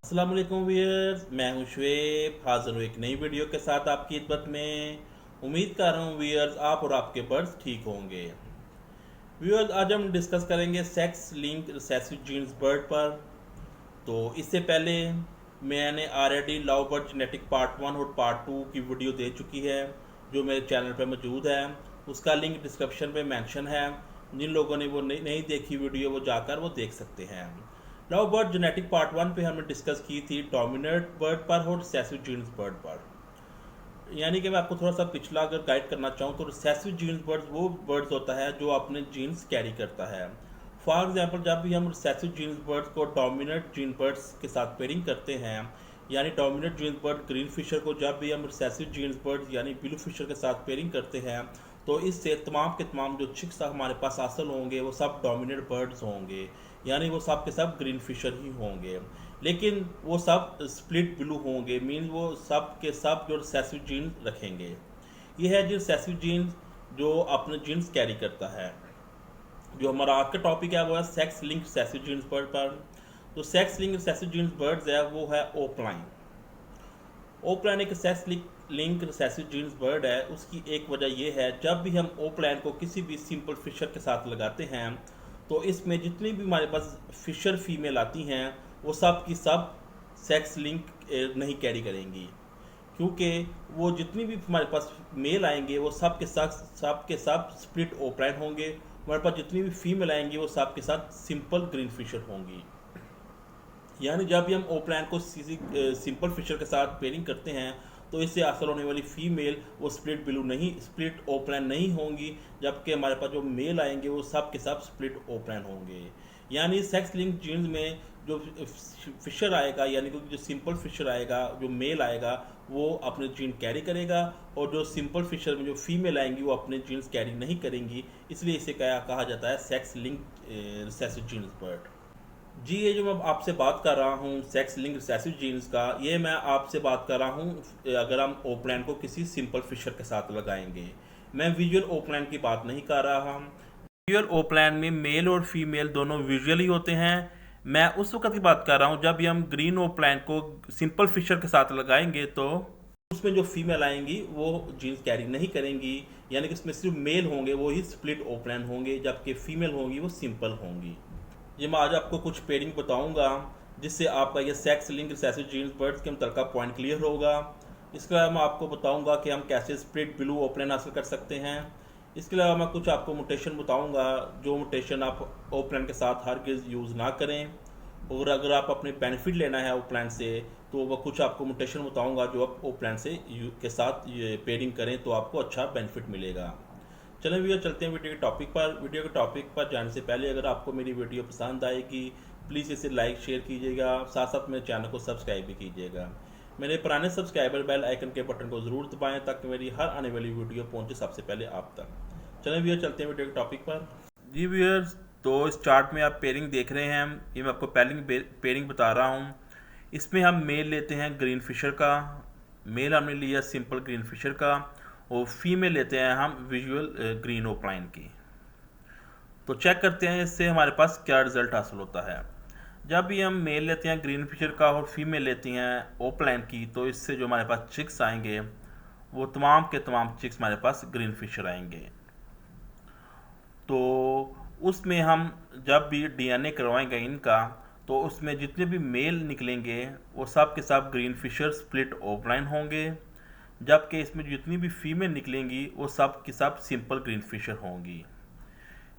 अस्सलाम वालेकुम व्यूअर्स, मैं हूं शुएब, हाजिर हूं एक नई वीडियो के साथ आपकी खिदमत में। उम्मीद कर रहा हूं व्यूअर्स आप और आपके बर्ड्स ठीक होंगे। व्यूअर्स, आज हम डिस्कस करेंगे sex link recessive genes bird पर। तो इससे पहले मैंने already love bird genetic part 1 और पार्ट 2 की वीडियो दे चुकी है जो मेरे चैनल पर मौजूद है। उसका लिंक डिस्क्रिप्शन में मेंशन है। जिन लोगों ने वो नहीं देखी वीडियो वो जाकर वो देख सकते हैं। लव बर्ड जेनेटिक पार्ट 1 पे हमने डिस्कस की थी डोमिनेंट बर्ड पर और रिसेसिव जीन्स बर्ड पर। यानी कि मैं आपको थोड़ा सा पिछला अगर गाइड करना चाहूँ तो रिसेसिव जीन्स बर्ड्स वो बर्ड्स होता है जो अपने जीन्स कैरी करता है। फॉर एग्जांपल, जब भी हम रिसेसिव जीन्स बर्ड्स को डोमिनेंट जीन बर्ड्स के साथ पेयरिंग करते हैं, यानी dominant genes bird green fisher को जब भी हम रिसेसिव जीन्स बर्ड्स यानी ब्लू फिशर के साथ पेयरिंग करते हैं, तो इससे तमाम के तमाम जो चिक्स हमारे पास हासिल होंगे वो सब डोमिनेंट बर्ड्स होंगे, यानी वो सब के सब ग्रीन फिशर ही होंगे। लेकिन वो सब स्प्लिट ब्लू होंगे, मीन वो सब के सब जो रिसेसिव जीन रखेंगे। ये है जो रिसेसिव जीन जो अपने जीन्स कैरी करता है। जो हमारा आज का टॉपिक है वो है sex link recessive genes bird पर। तो sex link recessive genes birds है वो है ओपलाइन। ओपलाइन एक sex link recessive genes bird है। उसकी एक वजह यह है, जब भी हम ओपलाइन को किसी भी सिंपल फिशर के साथ लगाते हैं तो इसमें जितनी भी हमारे पास फिशर फीमेल आती हैं वो सब की सब सेक्स लिंक नहीं कैरी करेंगी, क्योंकि वो जितनी भी हमारे पास मेल आएंगे वो सब के सब स्प्लिट ओपलाइन होंगे। हमारे पास जितनी भी फीमेल आएंगी वो सब के साथ सिंपल ग्रीन फिशर होंगी। यानी जब भी हम ओपलाइन को सिंपल फिशर के साथ पेयरिंग करते हैं तो इससे हासिल होने वाली फीमेल वो स्प्लिट ओपलाइन नहीं होंगी, जबकि हमारे पास जो मेल आएंगे वो सब के सब स्प्लिट ओपलाइन होंगे। यानी सेक्स लिंक जीन्स में जो फिशर आएगा, यानी कि जो सिंपल फिशर आएगा, जो मेल आएगा वो अपने जीन कैरी करेगा, और जो सिंपल फिशर में जो फीमेल आएंगी वो अपने जीन्स कैरी नहीं करेंगी। इसलिए इसे कहा जाता है sex link recessive genes bird. जी, ये जो मैं आपसे बात कर रहा हूँ सेक्स लिंक रिसेसिव जीन्स का, ये मैं आपसे बात कर रहा हूँ अगर हम ओपलाइन को किसी सिंपल फिशर के साथ लगाएंगे। मैं विजुअल ओपलाइन की बात नहीं कर रहा हूँ। विजुअल ओपलाइन में मेल और फीमेल दोनों विजुअल ही होते हैं। मैं उस वक्त की बात कर रहा हूँ जब भी हम ग्रीन ओपलाइन को सिंपल फिशर के साथ लगाएंगे तो उसमें जो फीमेल आएंगी वो जीन्स कैरी नहीं करेंगी, यानी कि उसमें सिर्फ मेल होंगे वो ही स्प्लिट ओपलाइन होंगे, जबकि फीमेल होंगी वो सिंपल होंगी। ये मैं आज आपको कुछ पेयरिंग बताऊंगा जिससे आपका ये sex link recessive genes birds के मुतल्लिक़ पॉइंट क्लियर होगा। इसके अलावा मैं आपको बताऊंगा कि हम कैसे स्प्लिट ब्लू ओपलाइन हासिल कर सकते हैं। इसके अलावा मैं कुछ आपको मोटेशन बताऊंगा जो मोटेशन आप ओपलाइन के साथ हरगिज़ यूज़ ना करें, और अगर आप अपने बेनिफिट लेना है ओपलाइन से तो वह कुछ आपको मोटेशन बताऊंगा जो आप ओपलाइन के साथ ये पेयरिंग करें तो आपको अच्छा बेनिफिट मिलेगा। चलें भैया, चलते हैं वीडियो के टॉपिक पर। वीडियो के टॉपिक पर जाने से पहले अगर आपको मेरी वीडियो पसंद आएगी प्लीज़ इसे लाइक शेयर कीजिएगा, साथ साथ मेरे चैनल को सब्सक्राइब भी कीजिएगा। मेरे पुराने सब्सक्राइबर बेल आइकन के बटन को ज़रूर दबाएं ताकि मेरी हर आने वाली वीडियो पहुंचे सबसे पहले आप तक। चलें भैया, चलते हैं वीडियो के टॉपिक पर। जी व्यूअर्स, तो इस चार्ट में आप पेयरिंग देख रहे हैं, ये मैं आपको पहले पेयरिंग बता रहा हूँ। इसमें हम मेल लेते हैं ग्रीन फिशर का, मेल हमने लिया सिंपल ग्रीन फिशर का, और फीमेल लेते हैं हम विजुअल ग्रीन ओपलाइन की। तो चेक करते हैं इससे हमारे पास क्या रिजल्ट हासिल होता है। जब भी हम मेल लेते हैं ग्रीन फिशर का और फीमेल लेती हैं ओपलाइन की, तो इससे जो हमारे पास चिक्स आएंगे वो तमाम के तमाम चिक्स हमारे पास ग्रीन फिशर आएंगे। तो उसमें हम जब भी डीएनए करवाएंगे इनका, तो उसमें जितने भी मेल निकलेंगे वो सब के सब ग्रीन फिशर स्प्लिट ओपलाइन होंगे, जबकि इसमें जितनी भी फीमेल निकलेंगी वो सब की सब सिंपल ग्रीन फिशर होंगी।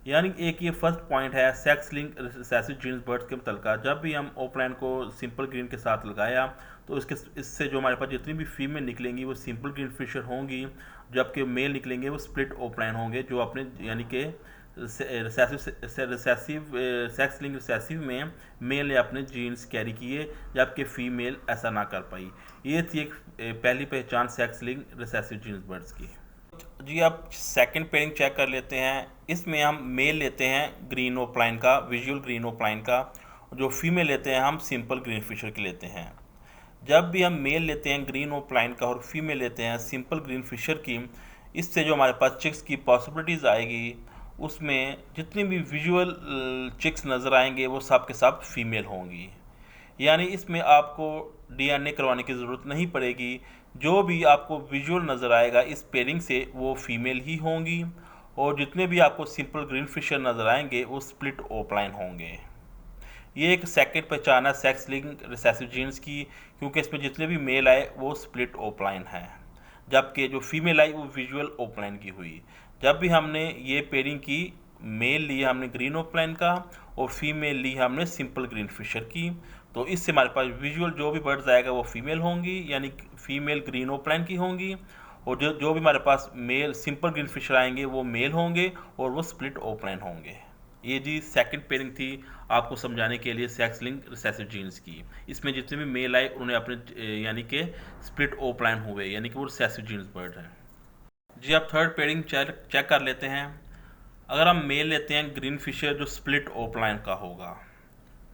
यानी एक ये फर्स्ट पॉइंट है sex link recessive genes birds के मुतल्लिक़। जब भी हम ओपलाइन को सिंपल ग्रीन के साथ लगाया तो इससे जो हमारे पास जितनी भी फीमेल निकलेंगी वो सिंपल ग्रीन फिशर होंगी, जबकि मेल निकलेंगे वो स्प्लिट ओपलाइन होंगे, जो अपने यानी कि सेक्स लिंक रिसेसिव में मेल ने अपने जीन्स कैरी किए जबकि फीमेल ऐसा ना कर पाई। ये थी एक पहली पहचान sex link recessive genes birds की। जी, आप सेकंड पेयरिंग चेक कर लेते हैं। इसमें हम मेल लेते हैं ग्रीन ओपलाइन का, विजुअल ग्रीन ओपलाइन का, जो फीमेल लेते हैं हम सिंपल ग्रीन फिशर की लेते हैं। जब भी हम मेल लेते हैं ग्रीन ओपलाइन का और फीमेल लेते हैं सिंपल ग्रीन फिशर की, इससे जो हमारे पास चिक्स की पॉसिबिलिटीज़ आएगी उसमें जितनी भी विजुअल चिक्स नज़र आएंगे वो सब के सब फीमेल होंगी। यानी इसमें आपको डीएनए करवाने की ज़रूरत नहीं पड़ेगी। जो भी आपको विजुअल नज़र आएगा इस पेयरिंग से वो फीमेल ही होंगी, और जितने भी आपको सिंपल ग्रीन फिशर नज़र आएंगे वो स्प्लिट ओपलाइन होंगे। ये एक सेकंड पहचान है सेक्स लिंक रिसेसिव जीन्स की, क्योंकि इसमें जितने भी मेल आए वो स्प्लिट ओपलाइन है, जबकि जो फीमेल आई वो विजुअल ओपलाइन की हुई। जब भी हमने ये पेयरिंग की, मेल लिया हमने ग्रीन ओपलाइन का और फीमेल ली हमने सिंपल ग्रीन फिशर की, तो इससे हमारे पास विजुअल जो भी बर्ड्स आएगा वो फीमेल होंगी, यानी फीमेल ग्रीन ओपलाइन की होंगी, और जो जो भी हमारे पास मेल सिंपल ग्रीन फिशर आएंगे वो मेल होंगे और वो स्प्लिट ओपलाइन होंगे। ये जी सेकंड पेयरिंग थी आपको समझाने के लिए सेक्स लिंक रिसेसिव जीन्स की। इसमें जितने भी मेल आए उन्होंने अपने यानी कि स्प्लिट ओपलाइन हुए, यानी कि वो रिसेसिव जीन्स बर्ड हैं। जी आप थर्ड पेयरिंग चेक कर लेते हैं। अगर हम मेल लेते हैं ग्रीन फिशर जो स्प्लिट ओपलाइन का होगा,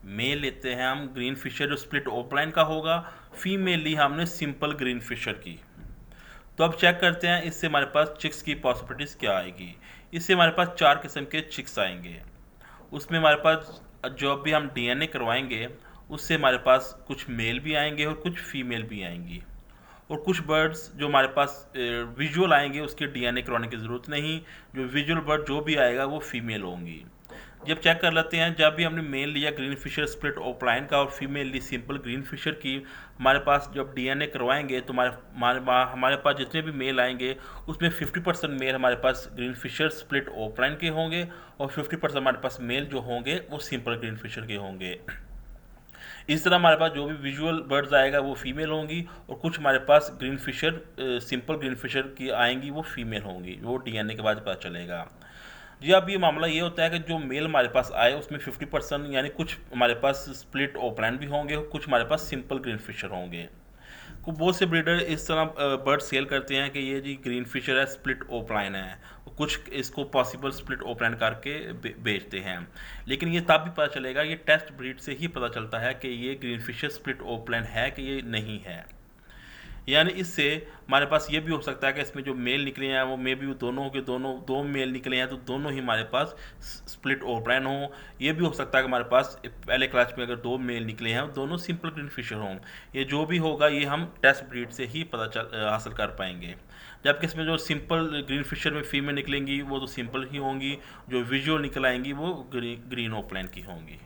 मेल लेते हैं हम ग्रीन फिशर जो स्प्लिट ओपलाइन का होगा, फीमेल ली हमने सिंपल ग्रीन फिशर की। तो अब चेक करते हैं इससे हमारे पास चिक्स की पॉसिबिलिटीज़ क्या आएगी। इससे हमारे पास 4 किस्म के चिक्स आएंगे। उसमें हमारे पास जो भी हम डीएनए करवाएंगे उससे हमारे पास कुछ मेल भी आएंगे और कुछ फीमेल भी आएंगी, और कुछ बर्ड्स जो हमारे पास विजुअल आएंगे उसके डीएनए करवाने की ज़रूरत नहीं, जो विजुअल बर्ड जो भी आएगा वो फीमेल होंगी। जब चेक कर लेते हैं, जब भी हमने मेल लिया ग्रीन फिशर स्प्लिट ओपलाइन का और फीमेल ली सिंपल ग्रीन फिशर की, हमारे पास जब डीएनए करवाएंगे तो हमारे पास जितने भी मेल आएंगे उसमें 50% मेल हमारे पास ग्रीन फिशर स्प्लिट ओपलाइन के होंगे और 50% हमारे पास मेल जो होंगे वो सिंपल ग्रीन फिशर के होंगे। इस तरह हमारे पास जो भी विजुअल बर्ड्स आएगा वो फीमेल होंगी, और कुछ हमारे पास green Fischer simple green Fischer की आएंगी वो फीमेल होंगी, वो डीएनए के बाद पता चलेगा। जी अब ये मामला ये होता है कि जो मेल हमारे पास आए उसमें 50% यानी कुछ हमारे पास स्प्लिट ओपलाइन भी होंगे, कुछ हमारे पास सिंपल ग्रीन फिशर होंगे। को बहुत से ब्रीडर इस तरह बर्ड सेल करते हैं कि ये जी ग्रीन फिशर है स्प्लिट ओपलाइन है, कुछ इसको पॉसिबल स्प्लिट ओपलाइन करके बेचते हैं, लेकिन ये तब भी पता चलेगा, ये टेस्ट ब्रीड से ही पता चलता है कि ये ग्रीन फिशर स्प्लिट ओपलाइन है कि ये नहीं है। यानी इससे हमारे पास ये भी हो सकता है कि इसमें जो मेल निकले हैं वो मे भी दोनों के दोनों दो मेल निकले हैं तो दोनों ही हमारे पास स्प्लिट ओपलाइन हो। ये भी हो सकता है कि हमारे पास पहले क्लास में अगर 2 मेल निकले हैं दोनों सिंपल ग्रीन फिशर हों। ये जो भी होगा ये हम टेस्ट ब्रीड से ही हासिल कर पाएंगे। जबकि इसमें जो सिंपल ग्रीन फिशर में फीमेल निकलेंगी वो तो सिंपल ही होंगी, जो विजुअल निकल आएंगी वो ग्रीन ओपलाइन की होंगी।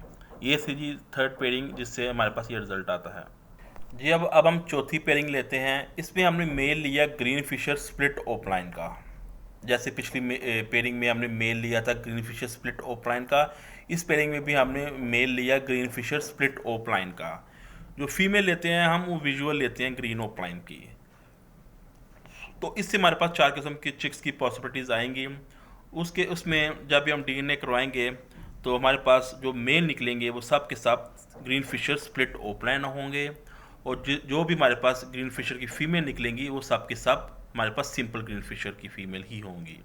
ये थी जी थर्ड पेयरिंग जिससे हमारे पास ये रिजल्ट आता है। जी अब हम चौथी पेयरिंग लेते हैं। इसमें हमने मेल लिया ग्रीन फिशर स्प्लिट ओपलाइन का। जैसे पिछली पेयरिंग में हमने मेल लिया था ग्रीन फिशर स्प्लिट ओपलाइन का, इस पेयरिंग में भी हमने मेल लिया ग्रीन फिशर स्प्लिट ओपलाइन का। जो फीमेल लेते हैं हम वो विजुअल लेते हैं ग्रीन ओपलाइन की। तो इससे हमारे पास 4 किस्म की चिक्स की पॉसिबिलिटीज़ आएंगी। उसमें जब भी हम डीएनए करवाएंगे तो हमारे पास जो मेल निकलेंगे वो सब के सब ग्रीन फिशर स्प्लिट ओपलाइन होंगे, और जो भी हमारे पास ग्रीन फिशर की फ़ीमेल निकलेंगी वो सब के सब हमारे पास सिंपल ग्रीन फिशर की फ़ीमेल ही होंगी।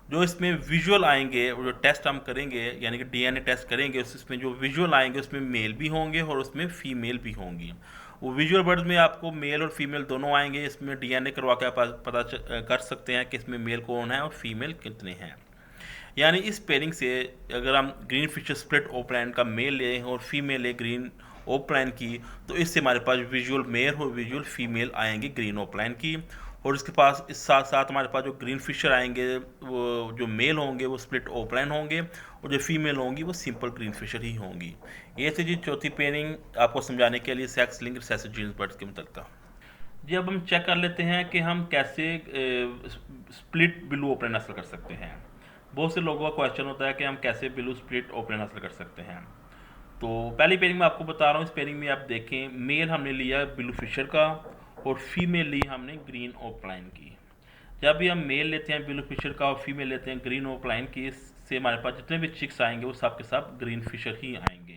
जो इसमें विजुअल आएंगे और जो टेस्ट हम करेंगे यानी कि डीएनए टेस्ट करेंगे उसमें जो विजुअल आएंगे उसमें मेल भी होंगे और उसमें फ़ीमेल भी होंगी। वो विजुअल बर्ड्स में आपको मेल और फीमेल दोनों आएंगे। इसमें डीएनए करवा के आप पता कर सकते हैं कि इसमें मेल कौन है और फीमेल कितने हैं। यानी इस पेयरिंग से अगर हम ग्रीन फिशर स्प्लिट ओपलाइन का मेल लें और फीमेल ले ग्रीन ओपलाइन की, तो इससे हमारे पास विजुअल मेल और विजुअल फीमेल आएंगे ग्रीन ओपलाइन की, और इसके पास इस साथ साथ हमारे पास जो ग्रीन फिशर आएंगे वो जो मेल होंगे वो स्प्लिट ओपलाइन होंगे और जो फीमेल होंगी वो सिंपल ग्रीन फिशर ही होंगी। ये थी जी चौथी पेयरिंग आपको समझाने के लिए sex link recessive genes birds के मतलब। जी अब हम चेक कर लेते हैं कि हम कैसे स्प्लिट ब्लू ओपलाइन हासिल कर सकते हैं। बहुत से लोगों का क्वेश्चन होता है कि हम कैसे ब्लू स्प्लिट ओपलाइन हासिल कर सकते हैं। तो पहली पेयरिंग में आपको बता रहा हूँ। इस पेयरिंग में आप देखें मेल हमने लिया ब्लू फिशर का और फीमेल ली हमने ग्रीन ओपलाइन की। जब भी हम मेल लेते हैं ब्लू फिशर का और फीमेल लेते हैं ग्रीन ओपलाइन की, इससे हमारे पास जितने भी चिक्स आएंगे वो सब के सब ग्रीन फिशर ही आएंगे।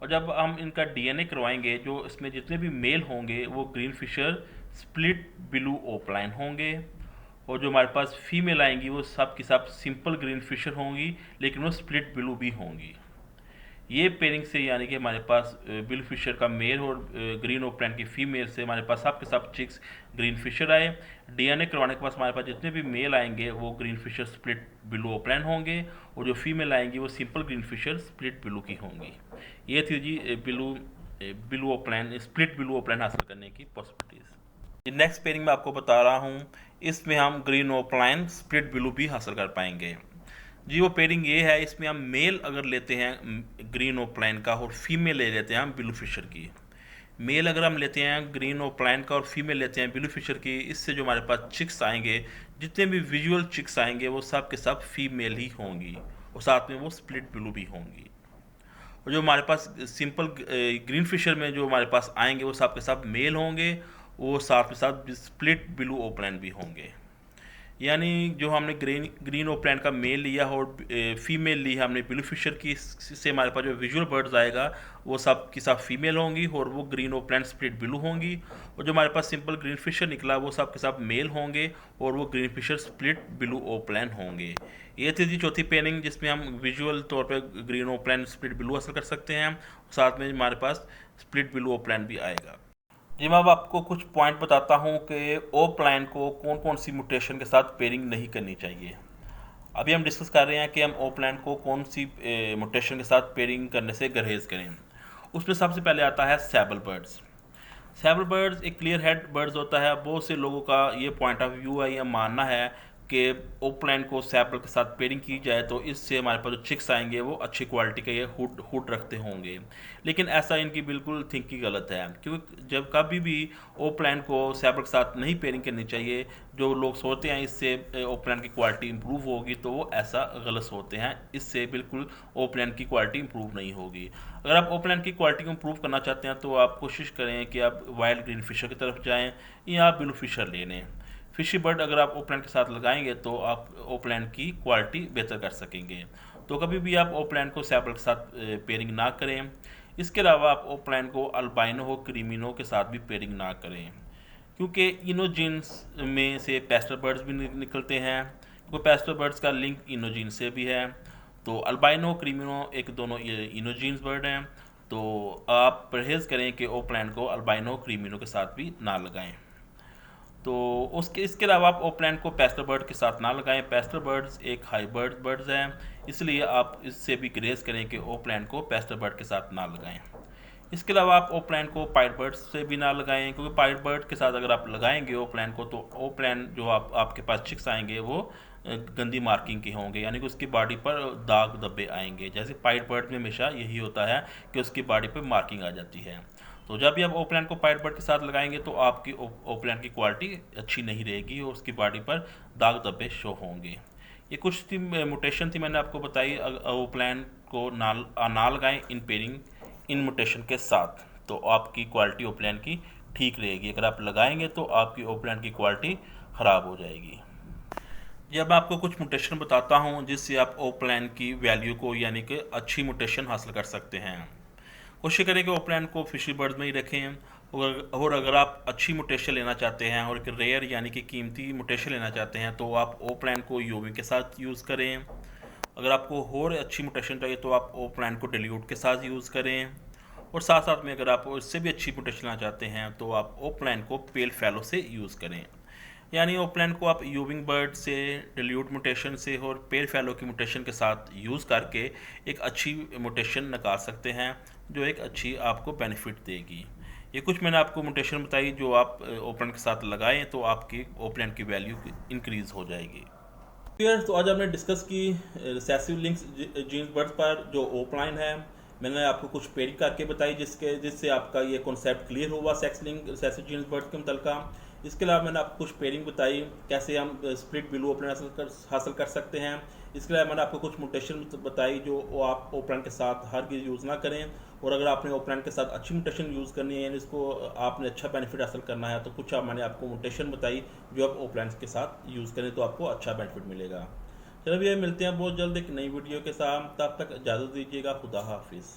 और जब हम इनका डीएनए करवाएंगे जो इसमें जितने भी मेल होंगे वो green Fisher split blue opaline होंगे, और जो हमारे पास फीमेल आएंगी वो सब की सब सिंपल ग्रीन फिशर होंगी लेकिन वो स्प्लिट ब्लू भी होंगी। ये पेयरिंग से यानी कि हमारे पास ब्लू फिशर का मेल और ग्रीन ओपलाइन की फीमेल से हमारे पास सब के सब चिक्स ग्रीन फिशर आए। डीएनए करवाने के पास हमारे पास जितने भी मेल आएंगे वो green Fisher split blue opaline होंगे, और जो फीमेल आएंगी वो simple green Fisher split blue की होंगी। ये थी जी blue blue opaline split blue opaline हासिल करने की पॉसिबिलिटीज़। नेक्स्ट पेयरिंग मैं आपको बता रहा हूँ, इसमें हम ग्रीन ओपलाइन स्प्लिट ब्लू भी हासिल कर पाएंगे। जी वो पेयरिंग ये है, इसमें हम मेल अगर लेते हैं ग्रीन ओपलाइन का और फीमेल ले लेते हैं हम ब्लू फिशर की। मेल अगर हम लेते हैं ग्रीन ओपलाइन का और फीमेल लेते हैं ब्लू फिशर की, इससे जो हमारे पास चिक्स आएंगे, जितने भी विजुअल चिक्स आएंगे वो सब के सब फीमेल ही होंगी और साथ में वो स्प्लिट ब्लू भी होंगी। और जो हमारे पास सिंपल ग्रीन फिशर में जो हमारे पास आएंगे वो सब के सब मेल होंगे, वो साथ के साथ स्प्लिट ब्लू ओपलाइन भी होंगे। यानी जो हमने ग्रीन ओपलाइन का मेल लिया और फीमेल ली हमने ब्लू फिशर की, इससे हमारे पास जो विजुअल बर्ड्स आएगा वो सब की सब फीमेल होंगी और वो ग्रीन ओपलाइन स्प्लिट ब्लू होंगी। और जो हमारे पास सिंपल ग्रीन फिशर निकला वो सब के सब मेल होंगे और वो green Fisher split blue opaline होंगे। ये थी जी चौथी पेयरिंग, जिसमें हम विजुअल तौर पर ग्रीन ओपलाइन स्प्लिट ब्लू हासिल कर सकते हैं, साथ में हमारे पास स्प्लिट ब्लू ओपलाइन भी आएगा। जी मैं अब आपको कुछ पॉइंट बताता हूँ कि ओपलाइन को कौन कौन सी म्यूटेशन के साथ पेयरिंग नहीं करनी चाहिए। अभी हम डिस्कस कर रहे हैं कि हम ओपलाइन को कौन सी म्यूटेशन के साथ पेयरिंग करने से गरहेज करें। उसमें सबसे पहले आता है सैबल बर्ड्स। सैबल बर्ड्स एक क्लियर हेड बर्ड्स होता है। बहुत से लोगों का ये पॉइंट ऑफ व्यू है, यह मानना है कि ओपलाइन को सैबल के साथ पेयरिंग की जाए तो इससे हमारे पास जो चिक्स आएंगे वो अच्छी क्वालिटी के ये हुड रखते होंगे, लेकिन ऐसा इनकी बिल्कुल थिंकिंग गलत है। क्योंकि जब कभी भी ओपलाइन को सैबल के साथ नहीं पेयरिंग करनी चाहिए, जो लोग सोचते हैं इससे ओपलाइन की क्वालिटी इंप्रूव होगी, तो वो ऐसा गलत सोचते हैं। इससे बिल्कुल ओपलाइन की क्वालिटी इंप्रूव नहीं होगी। अगर आप ओपलाइन की क्वालिटी को इंप्रूव करना चाहते हैं तो आप कोशिश करें कि आप वाइल्ड ग्रीन फिशर की तरफ जाएँ या आप ब्लू फिशर ले लें। फिशी बर्ड अगर आप ओपलाइन के साथ लगाएंगे तो आप ओपलाइन की क्वालिटी बेहतर कर सकेंगे। तो कभी भी आप ओपलाइन को सैबल के साथ पेयरिंग ना करें। इसके अलावा आप ओपलाइन को अल्बाइनो हो क्रीमिनो के साथ भी पेयरिंग ना करें, क्योंकि इनोजीन्स में से पेस्टल बर्ड्स भी निकलते हैं, क्योंकि पेस्टल बर्ड्स का लिंक इनोजीन से भी है। तो अल्बाइनो क्रीमिनो एक दोनों इनोजीन्स बर्ड हैं, तो आप परहेज़ करें कि ओपलाइन को अल्बाइनो क्रीमिनो के साथ भी ना लगाएं। तो इसके अलावा आप ओपलाइन को पेस्टल बर्ड के साथ ना लगाएं। पेस्टल बर्ड्स एक हाइब्रिड बर्ड्स हैं, इसलिए आप इससे भी ग्रेज करें कि ओपलाइन को पेस्टल बर्ड के साथ ना लगाएं। इसके अलावा आप ओपलाइन को पाइट बर्ड्स से भी ना लगाएं, क्योंकि पाइट बर्ड के साथ अगर आप लगाएंगे ओपलाइन को तो ओपलाइन जो आपके पास चिक्स आएंगे वो गंदी मार्किंग के होंगे, यानी कि उसकी बॉडी पर दाग धब्बे आएंगे। जैसे पाइट बर्ड में हमेशा यही होता है कि उसकी बॉडी पर मार्किंग आ जाती है। तो जब भी आप ओपलाइन को पाइट बर्ड के साथ लगाएंगे तो आपकी ओपलाइन की क्वालिटी अच्छी नहीं रहेगी और उसकी बॉडी पर दाग धब्बे शो होंगे। ये कुछ थी म्यूटेशन थी मैंने आपको बताई। ओपलाइन को ना लगाएं इन पेयरिंग इन म्यूटेशन के साथ, तो आपकी क्वालिटी ओपलाइन की ठीक रहेगी। अगर आप लगाएंगे तो आपकी ओपलाइन की क्वालिटी ख़राब हो जाएगी। जब मैं आपको कुछ म्यूटेशन बताता हूँ जिससे आप ओपलाइन की वैल्यू को यानी कि अच्छी म्यूटेशन हासिल कर सकते हैं। कोशिश करें कि ओपलाइन को फिशी बर्ड्स में ही रखें। और अगर आप अच्छी म्यूटेशन लेना चाहते हैं और एक रेयर यानी कि कीमती म्यूटेशन लेना चाहते हैं तो आप ओपलाइन को यूवी के साथ यूज़ करें। अगर आपको और अच्छी म्यूटेशन चाहिए तो आप ओपलाइन को डिल्यूट के साथ यूज़ करें। और साथ साथ में अगर आप इससे भी अच्छी म्यूटेशन लेना चाहते हैं तो आप ओपलाइन को पेल फैलो से यूज़ करें। यानी ओपलाइन को आप यूविंग बर्ड से, डिल्यूट म्यूटेशन से और पेल फैलो की म्यूटेशन के साथ यूज़ करके एक अच्छी म्यूटेशन निकाल सकते हैं जो एक अच्छी आपको बेनिफिट देगी। ये कुछ मैंने आपको म्यूटेशन बताई जो आप ओपलाइन के साथ लगाएं तो आपकी ओपलाइन की वैल्यू इंक्रीज़ हो जाएगी। तो आज हमने डिस्कस की रिसेसिव लिंक्स जीन्स बर्ड्स पर जो ओपलाइन है। मैंने आपको कुछ पेयरिंग करके बताई जिससे आपका ये कॉन्सेप्ट क्लियर हुआ sex link recessive genes birds के मुतल्लिक़। इसके अलावा मैंने आपको कुछ पेयरिंग बताई कैसे हम स्प्लिट ब्लू ओपलाइन हासिल कर सकते हैं। इसके अलावा मैंने आपको कुछ म्यूटेशन बताई जो आप ओपलाइन के साथ हर चीज़ यूज़ ना करें। और अगर आपने ओपलाइन के साथ अच्छी म्यूटेशन यूज़ करनी है यानी इसको आपने अच्छा बेनिफिट हासिल करना है तो कुछ मैंने आपको म्यूटेशन बताई जो आप ओपलाइन के साथ यूज़ करें तो आपको अच्छा बेनिफिट मिलेगा। चलो भैया मिलते हैं बहुत जल्द एक नई वीडियो के साथ, तब तक इजाज़त दीजिएगा। खुदा हाफिज़।